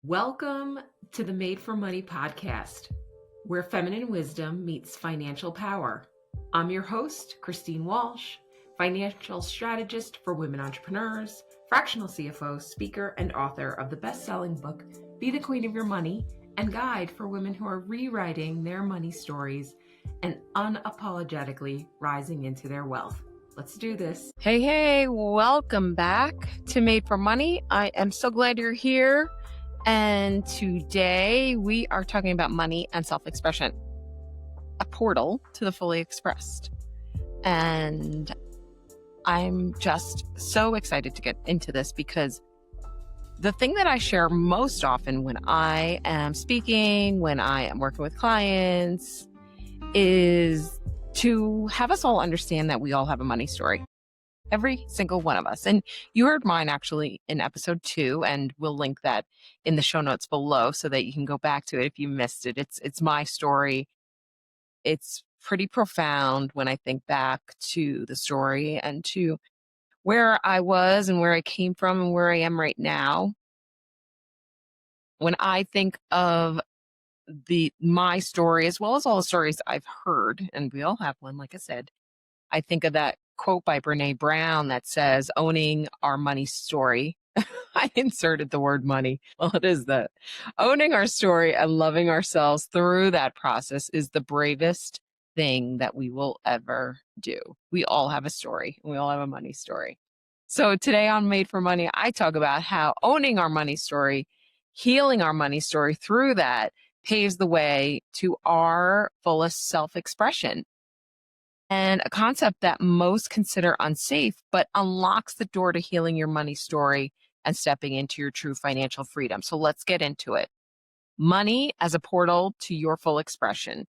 Welcome to the Made for Money podcast, where feminine wisdom meets financial power. I'm your host, Christine Walsh, financial strategist for women entrepreneurs, fractional CFO, speaker, and author of the best-selling book, Be the Queen of Your Money, and guide for women who are rewriting their money stories and unapologetically rising into their wealth. Let's do this. Hey, welcome back to Made for Money. I am so glad you're here. And today we are talking about money and self-expression, a portal to the fully expressed. And I'm just so excited to get into this because the thing that I share most often when I am speaking, when I am working with clients, is to have us all understand that we all have a money story. Every single one of us. And you heard mine actually in episode 2, and we'll link that in the show notes below so that you can go back to it if you missed it. It's my story. It's pretty profound when I think back to the story and to where I was and where I came from and where I am right now. When I think of my story, as well as all the stories I've heard, and we all have one, like I said, I think of that quote by Brene Brown that says, owning our money story. I inserted the word money. Well, it is that. Owning our story and loving ourselves through that process is the bravest thing that we will ever do. We all have a story. We all have a money story. So today on Made for Money, I talk about how owning our money story, healing our money story through that paves the way to our fullest self-expression. And a concept that most consider unsafe, but unlocks the door to healing your money story and stepping into your true financial freedom. So let's get into it. Money as a portal to your full expression.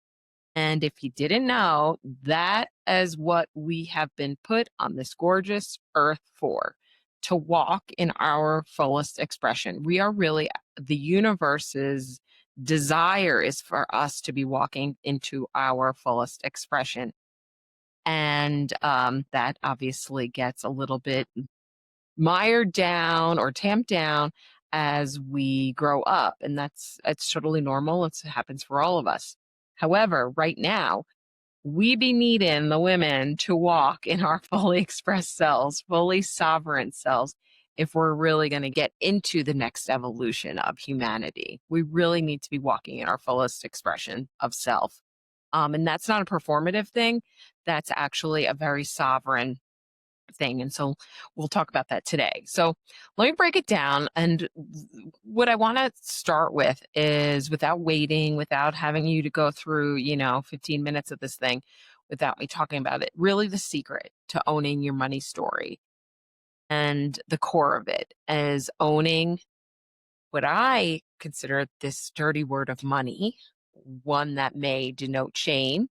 And if you didn't know, that is what we have been put on this gorgeous earth for, to walk in our fullest expression. We are really, the universe's desire is for us to be walking into our fullest expression. And that obviously gets a little bit mired down or tamped down as we grow up. And it's totally normal. It happens for all of us. However, right now, we be needing the women to walk in our fully expressed selves, fully sovereign selves, if we're really going to get into the next evolution of humanity. We really need to be walking in our fullest expression of self. And that's not a performative thing. That's actually a very sovereign thing. And so we'll talk about that today. So let me break it down. And what I want to start with is, without waiting, without having you to go through, 15 minutes of this thing, without me talking about it, really the secret to owning your money story. And the core of it is owning what I consider this dirty word of money, one that may denote shame,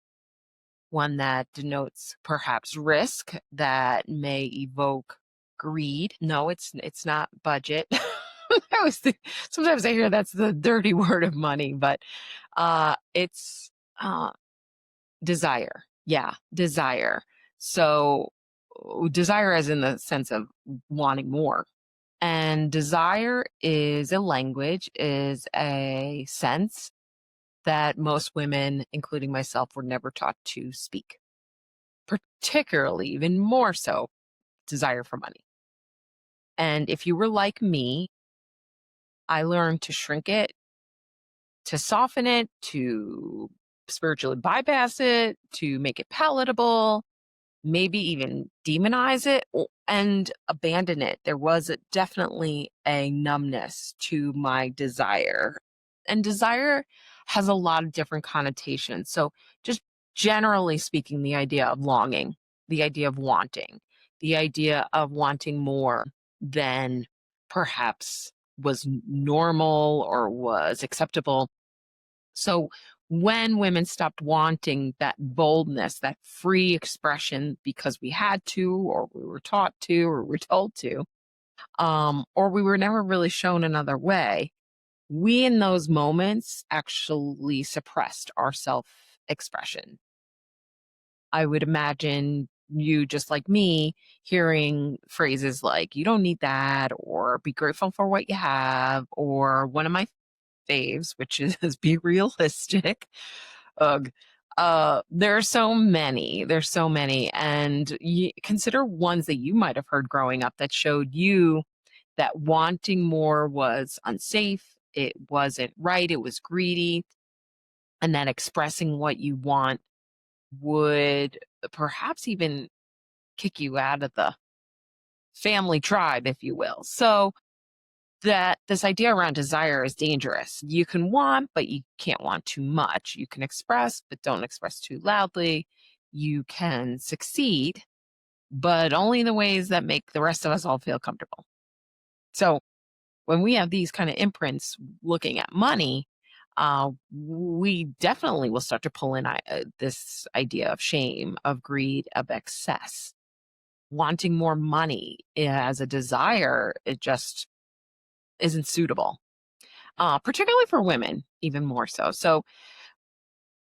one that denotes perhaps risk, that may evoke greed. No, it's not budget. Sometimes I hear that's the dirty word of money, but it's desire. Yeah, desire. So desire as in the sense of wanting more. And desire is a language, is a sense that most women, including myself, were never taught to speak. Particularly, even more so, desire for money. And if you were like me, I learned to shrink it, to soften it, to spiritually bypass it, to make it palatable, maybe even demonize it and abandon it. There was definitely a numbness to my desire. And desire has a lot of different connotations. So just generally speaking, the idea of longing, the idea of wanting more than perhaps was normal or was acceptable. So when women stopped wanting that boldness, that free expression because we had to, or we were taught to, or we were told to, or we were never really shown another way, we in those moments actually suppressed our self-expression. I would imagine you, just like me, hearing phrases like, you don't need that, or be grateful for what you have, or one of my faves, which is be realistic. Ugh. There's so many. There's so many. And consider ones that you might have heard growing up that showed you that wanting more was unsafe, it wasn't right, it was greedy, and that expressing what you want would perhaps even kick you out of the family tribe, if you will. So that this idea around desire is dangerous. You can want, but you can't want too much. You can express, but don't express too loudly. You can succeed, but only in the ways that make the rest of us all feel comfortable. So when we have these kind of imprints looking at money, we definitely will start to pull in this idea of shame, of greed, of excess. Wanting more money as a desire, it just isn't suitable, particularly for women, even more so. So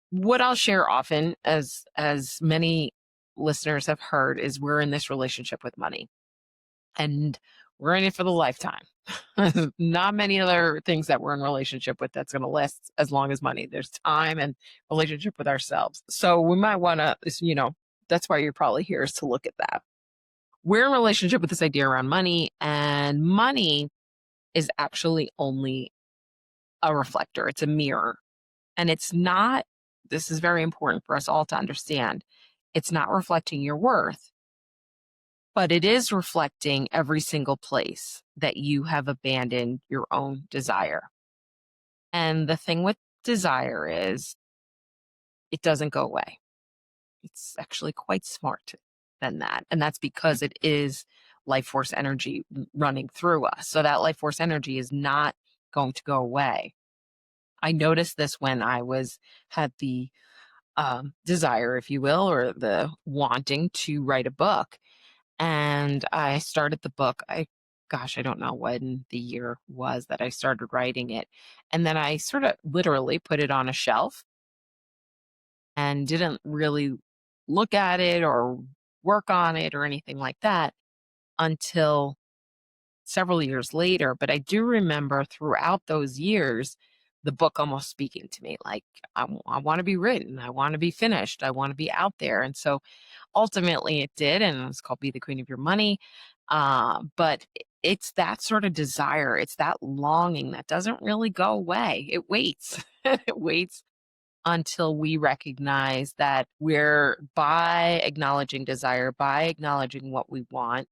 what I'll share often, as many listeners have heard, is we're in this relationship with money, and we're in it for the lifetime. Not many other things that we're in relationship with that's going to last as long as money. There's time and relationship with ourselves. So we might want to, that's why you're probably here, is to look at that. We're in relationship with this idea around money, and money is actually only a reflector. It's a mirror. And it's not, this is very important for us all to understand, it's not reflecting your worth, but it is reflecting every single place that you have abandoned your own desire. And the thing with desire is it doesn't go away. It's actually quite smart than that. And that's because it is life force energy running through us. So that life force energy is not going to go away. I noticed this when I had the desire, if you will, or the wanting to write a book. And I started the book. I don't know when the year was that I started writing it. And then I sort of literally put it on a shelf and didn't really look at it or work on it or anything like that until several years later. But I do remember throughout those years, the book almost speaking to me like, I want to be written, I want to be finished, I want to be out there. And so ultimately it did, and it's called Be the Queen of Your Money. But it's that sort of desire, it's that longing that doesn't really go away. It waits. It waits until we recognize that we're, by acknowledging desire, by acknowledging what we want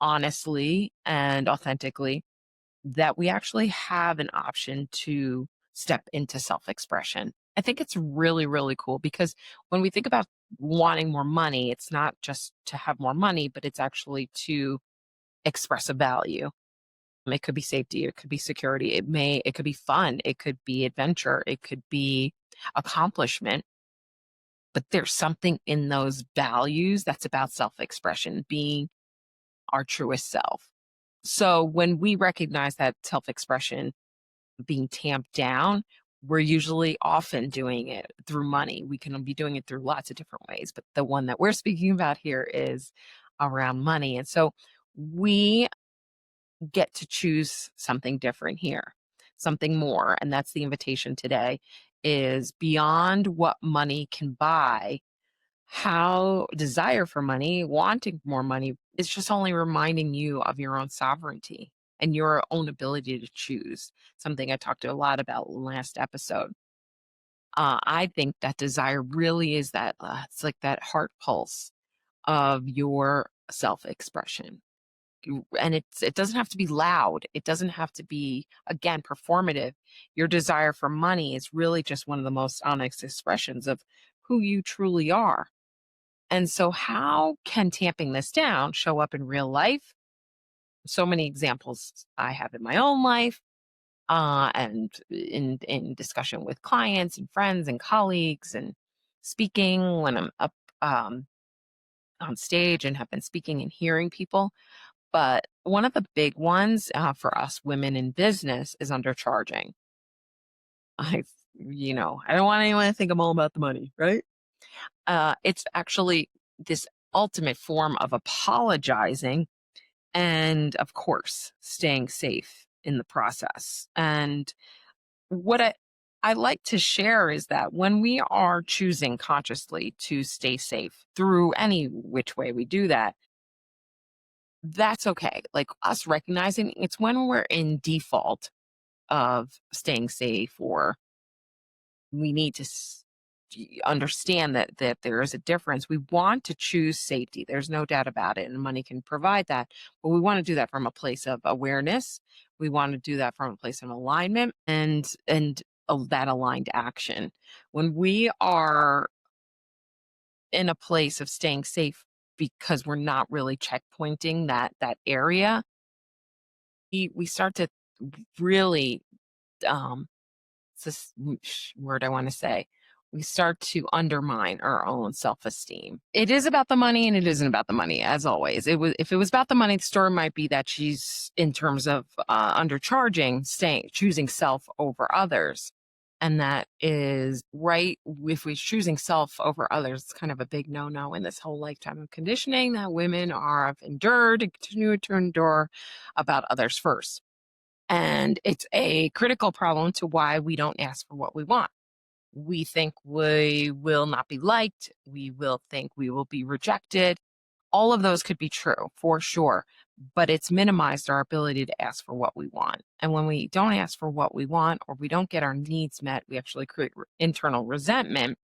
honestly and authentically, that we actually have an option to step into self-expression. I think it's really, really cool, because when we think about wanting more money, it's not just to have more money, but it's actually to express a value. It could be safety, it could be security, it could be fun, it could be adventure, it could be accomplishment. But there's something in those values that's about self-expression, being our truest self. So when we recognize that self-expression being tamped down, we're usually often doing it through money. We can be doing it through lots of different ways, but the one that we're speaking about here is around money. And so we get to choose something different here, something more. And that's the invitation today, is beyond what money can buy. How desire for money, wanting more money, is just only reminding you of your own sovereignty and your own ability to choose, something I talked a lot about in the last episode. I think that desire really is that, it's like that heart pulse of your self-expression. And it doesn't have to be loud. It doesn't have to be, again, performative. Your desire for money is really just one of the most honest expressions of who you truly are. And so how can tamping this down show up in real life? So many examples I have in my own life, and in discussion with clients and friends and colleagues, and speaking when I'm up on stage and have been speaking and hearing people. But one of the big ones for us women in business is undercharging. I, I don't want anyone to think I'm all about the money, right? It's actually this ultimate form of apologizing and, of course, staying safe in the process. And what I like to share is that when we are choosing consciously to stay safe through any which way we do that, that's okay. Like us recognizing it's when we're in default of staying safe, or we need to understand that there is a difference. We want to choose safety. There's no doubt about it, and money can provide that. But we want to do that from a place of awareness. We want to do that from a place of alignment and that aligned action. When we are in a place of staying safe because we're not really checkpointing that area, we start to really um it's this word I want to say. We start to undermine our own self-esteem. It is about the money and it isn't about the money, as always. If it was about the money, the story might be that she's, in terms of undercharging, choosing self over others. And that is right. If we're choosing self over others, it's kind of a big no-no in this whole lifetime of conditioning that women have endured and continue to endure about others first. And it's a critical problem to why we don't ask for what we want. We think we will not be liked. We will think we will be rejected. All of those could be true for sure, but it's minimized our ability to ask for what we want. And when we don't ask for what we want, or we don't get our needs met, we actually create internal resentment,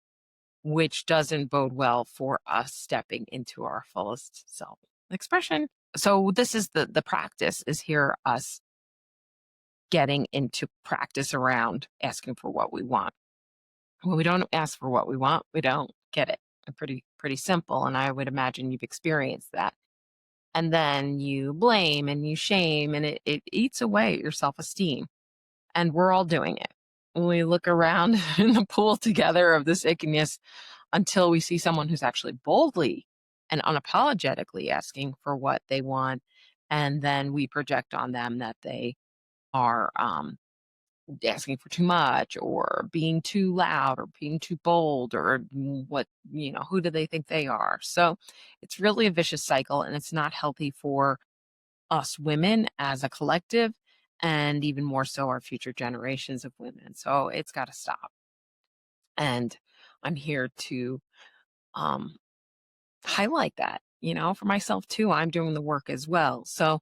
which doesn't bode well for us stepping into our fullest self expression. So this is the practice is here us getting into practice around asking for what we want. When we don't ask for what we want, we don't get it. Pretty simple. And I would imagine you've experienced that. And then you blame and you shame, and it eats away at your self-esteem. And we're all doing it. When we look around in the pool together of this ickiness until we see someone who's actually boldly and unapologetically asking for what they want, and then we project on them that they are asking for too much or being too loud or being too bold, or who do they think they are? So it's really a vicious cycle, and it's not healthy for us women as a collective, and even more so our future generations of women. So it's got to stop. And I'm here to um, highlight that, for myself too. I'm doing the work as well. So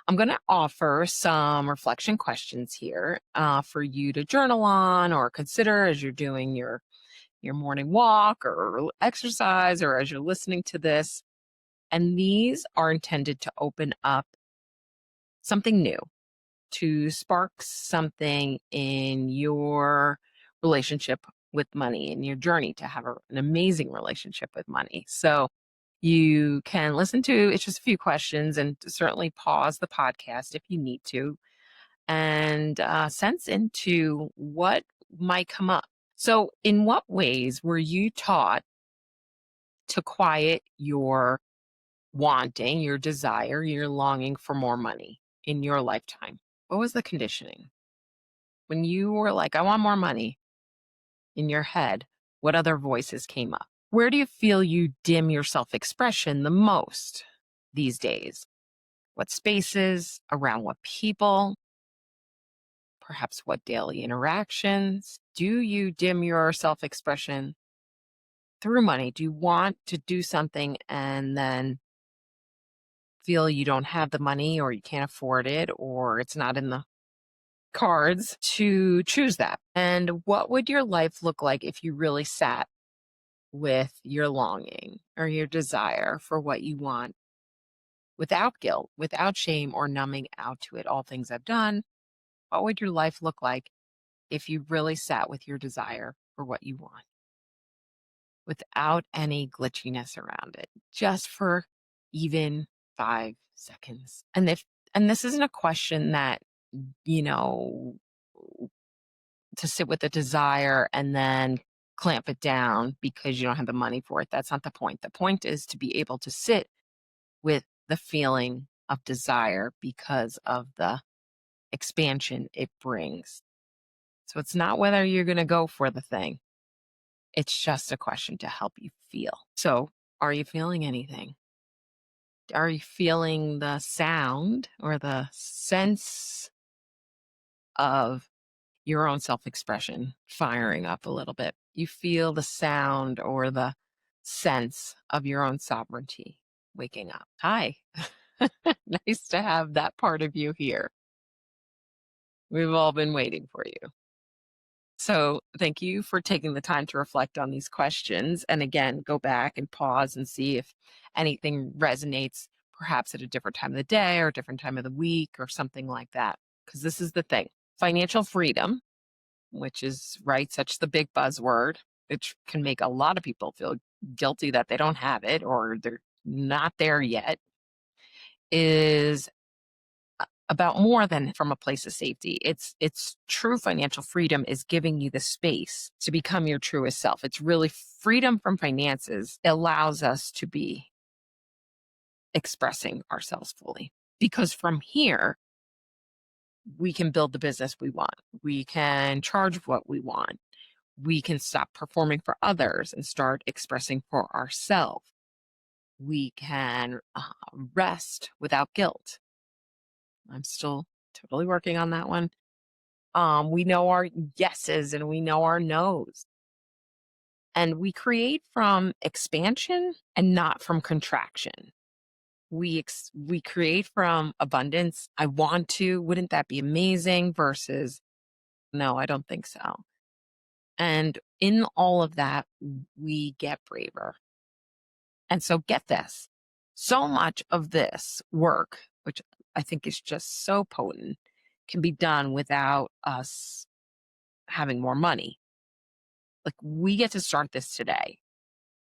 I'm going to offer some reflection questions here for you to journal on or consider as you're doing your morning walk or exercise, or as you're listening to this. And these are intended to open up something new, to spark something in your relationship with money, in your journey to have an amazing relationship with money. So you can listen to it's just a few questions, and certainly pause the podcast if you need to, and sense into what might come up. So, in what ways were you taught to quiet your wanting, your desire, your longing for more money in your lifetime? What was the conditioning? When you were like, I want more money in your head, what other voices came up? Where do you feel you dim your self expression the most these days? What spaces, around what people, perhaps what daily interactions? Do you dim your self expression through money? Do you want to do something and then feel you don't have the money, or you can't afford it, or it's not in the cards to choose that? And what would your life look like if you really sat with your longing or your desire for what you want without guilt, without shame, or numbing out to it? All things I've done. What would your life look like if you really sat with your desire for what you want without any glitchiness around it, just for even 5 seconds? And this isn't a question that, you know, to sit with the desire and then clamp it down because you don't have the money for it. That's not the point. The point is to be able to sit with the feeling of desire because of the expansion it brings. So it's not whether you're going to go for the thing. It's just a question to help you feel. So Are you feeling anything? Are you feeling the sound or the sense of your own self-expression firing up a little bit? You feel the sound or the sense of your own sovereignty waking up. Hi. Nice to have that part of you here. We've all been waiting for you. So thank you for taking the time to reflect on these questions. And again, go back and pause and see if anything resonates perhaps at a different time of the day or a different time of the week or something like that. Because this is the thing. Financial freedom, which is right, such the big buzzword, which can make a lot of people feel guilty that they don't have it or they're not there yet, is about more than from a place of safety. It's true financial freedom is giving you the space to become your truest self. It's really freedom from finances allows us to be expressing ourselves fully. Because from here, we can build the business we want. We can charge what we want. We can stop performing for others and start expressing for ourselves. We can rest without guilt. I'm still totally working on that one. We know our yeses and we know our nos. And we create from expansion and not from contraction. We create from abundance. I want to, wouldn't that be amazing? Versus, no, I don't think so. And in all of that, we get braver. And so get this, so much of this work, which I think is just so potent, can be done without us having more money. Like we get to start this today.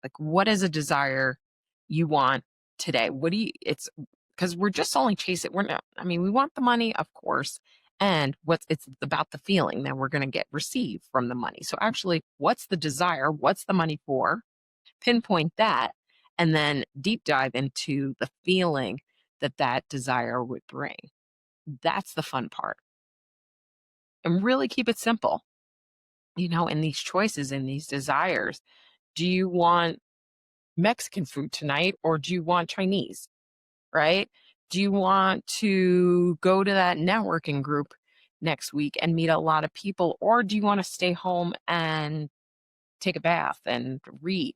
Like what is a desire you want today? It's because we're just only chasing, we're not, I mean, we want the money, of course. And it's about the feeling that we're going to get received from the money. So actually, what's the desire? What's the money for? Pinpoint that, and then deep dive into the feeling that that desire would bring. That's the fun part. And really keep it simple, in these choices and these desires. Do you want Mexican food tonight or do you want Chinese, right? Do you want to go to that networking group next week and meet a lot of people, or do you want to stay home and take a bath and read?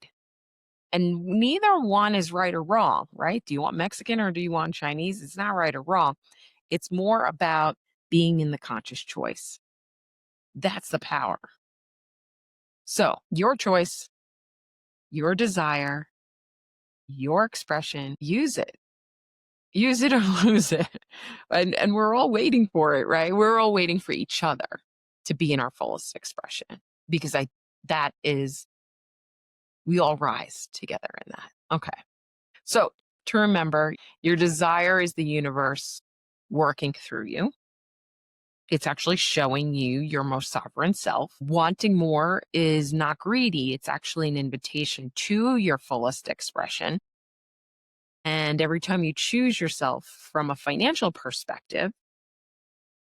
And neither one is right or wrong, right? Do you want Mexican or do you want Chinese? It's not right or wrong. It's more about being in the conscious choice. That's the power. So your choice, your desire, your expression, use it. Use it or lose it. And we're all waiting for it, right? We're all waiting for each other to be in our fullest expression because we all rise together in that. Okay. So to remember, your desire is the universe working through you. It's actually showing you your most sovereign self. Wanting more is not greedy. It's actually an invitation to your fullest expression. And every time you choose yourself from a financial perspective,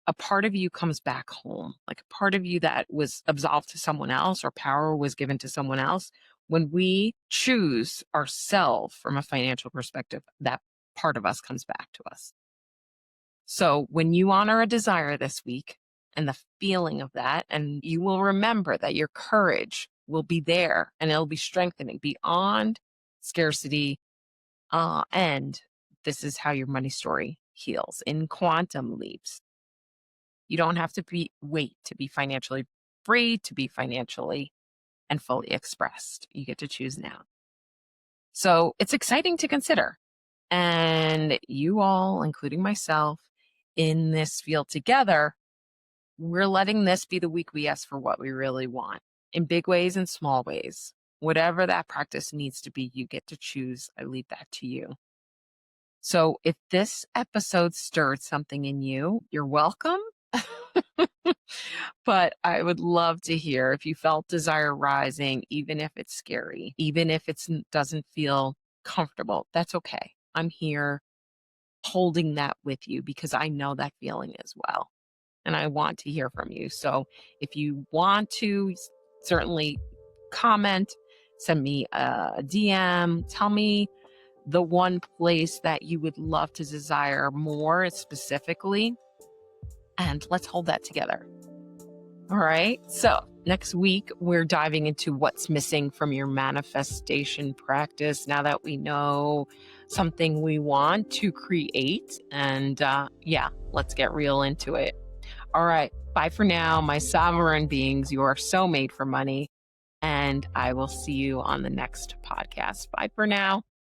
a part of you comes back home, like a part of you that was absolved to someone else or power was given to someone else. When we choose ourselves from a financial perspective, that part of us comes back to us. So when you honor a desire this week and the feeling of that, and you will remember that your courage will be there and it'll be strengthening beyond scarcity. And this is how your money story heals in quantum leaps. You don't have to wait to be financially free, to be financially and fully expressed. You get to choose now. So it's exciting to consider. And you all, including myself, in this field together, we're letting this be the week we ask for what we really want in big ways and small ways. Whatever that practice needs to be, you get to choose. I leave that to you. So if this episode stirred something in you, you're welcome. But I would love to hear if you felt desire rising, even if it's scary, even if it doesn't feel comfortable. That's okay. I'm here holding that with you because I know that feeling as well. And I want to hear from you. So if you want to, certainly comment, Send me a DM. Tell me the one place that you would love to desire more specifically, and let's hold that together. All right. So next week, we're diving into what's missing from your manifestation practice now that we know something we want to create. And let's get real into it. All right. Bye for now, my sovereign beings. You are so made for money. And I will see you on the next podcast. Bye for now.